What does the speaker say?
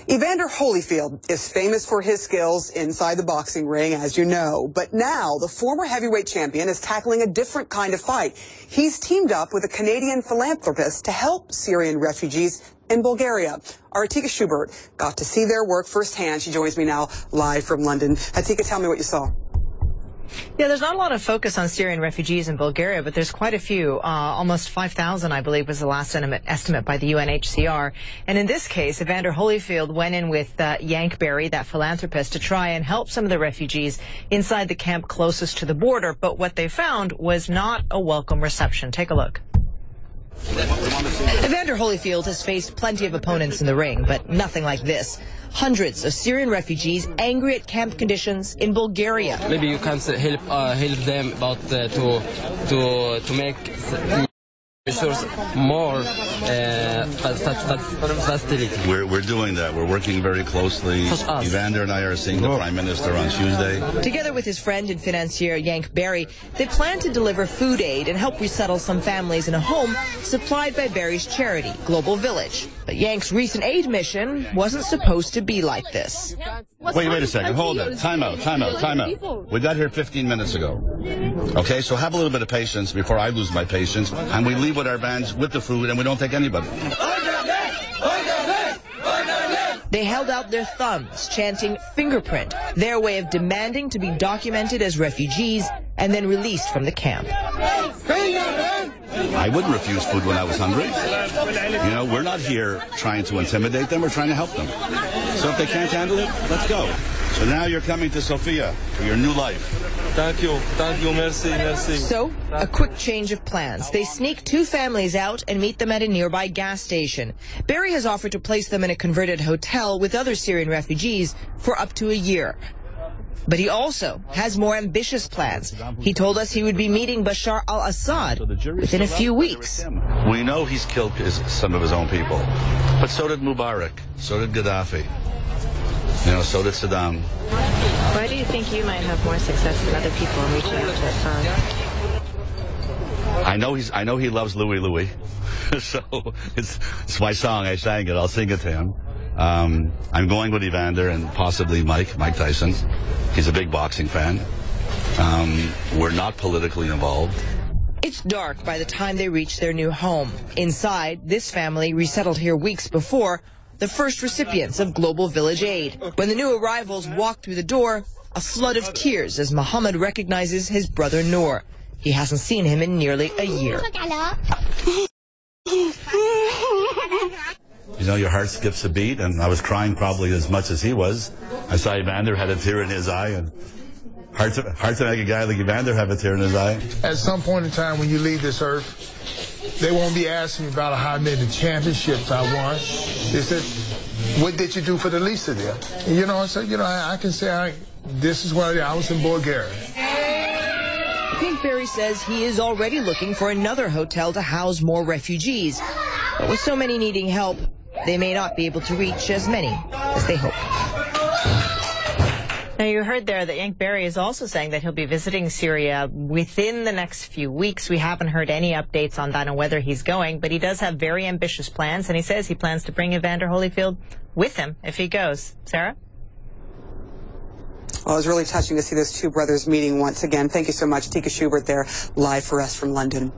Evander Holyfield is famous for his skills inside the boxing ring, as you know. But now the former heavyweight champion is tackling a different kind of fight. He's teamed up with a Canadian philanthropist to help Syrian refugees in Bulgaria. Our Atika Schubert got to see their work firsthand. She joins me now live from London. Atika, tell me what you saw. Yeah, there's not a lot of focus on Syrian refugees in Bulgaria, but there's quite a few. Almost 5,000, I believe, was the last estimate by the UNHCR. And in this case, Evander Holyfield went in with Yank, that philanthropist, to try and help some of the refugees inside the camp closest to the border. But what they found was not a welcome reception. Take a look. Evander Holyfield has faced plenty of opponents in the ring, but nothing like this. Hundreds of Syrian refugees angry at camp conditions in Bulgaria. Maybe you can help them about to make resource more facility. We're doing that. We're working very closely. Evander and I are seeing the Prime Minister on Tuesday. Together with his friend and financier Yank, they plan to deliver food aid and help resettle some families in a home supplied by Barry's charity, Global Village. But Yank's recent aid mission wasn't supposed to be like this. Wait a second. Hold it. Time out. We got here 15 minutes ago. Okay, so have a little bit of patience before I lose my patience, and we leave with our vans with the food, and we don't take anybody. They held out their thumbs, chanting fingerprint, their way of demanding to be documented as refugees and then released from the camp. I wouldn't refuse food when I was hungry. You know, we're not here trying to intimidate them. We're trying to help them. So if they can't handle it, let's go. So now you're coming to Sofia for your new life. Thank you, merci. So, a quick change of plans. They sneak two families out and meet them at a nearby gas station. Barry has offered to place them in a converted hotel with other Syrian refugees for up to a year. But he also has more ambitious plans. He told us he would be meeting Bashar Al-Assad within a few weeks. We know he's killed some of his own people, but so did Mubarak, so did Gaddafi, so did Saddam. Why do you think you might have more success than other people in reaching out to Assad? I know he loves Louis. So it's my song. I sang it. I'll sing it to him. I'm going with Evander and possibly Mike Tyson. He's a big boxing fan. We're not politically involved. It's dark by the time they reach their new home. Inside, this family, resettled here weeks before, the first recipients of Global Village aid. When the new arrivals walk through the door, a flood of tears as Mohammed recognizes his brother Noor. He hasn't seen him in nearly a year. Your heart skips a beat, and I was crying probably as much as he was. I saw Evander had a tear in his eye, and hard to make a guy like Evander have a tear in his eye. At some point in time when you leave this earth, they won't be asking me about how many championships I won. They said, what did you do for the least of them? And, I said, I can say this is what I was in Bulgaria. Barry says he is already looking for another hotel to house more refugees. But with so many needing help, they may not be able to reach as many as they hope. Now, you heard there that Yank is also saying that he'll be visiting Syria within the next few weeks. We haven't heard any updates on that and whether he's going, but he does have very ambitious plans, and he says he plans to bring Evander Holyfield with him if he goes. Sarah? Well, it was really touching to see those two brothers meeting once again. Thank you so much. Atika Schubert there, live for us from London.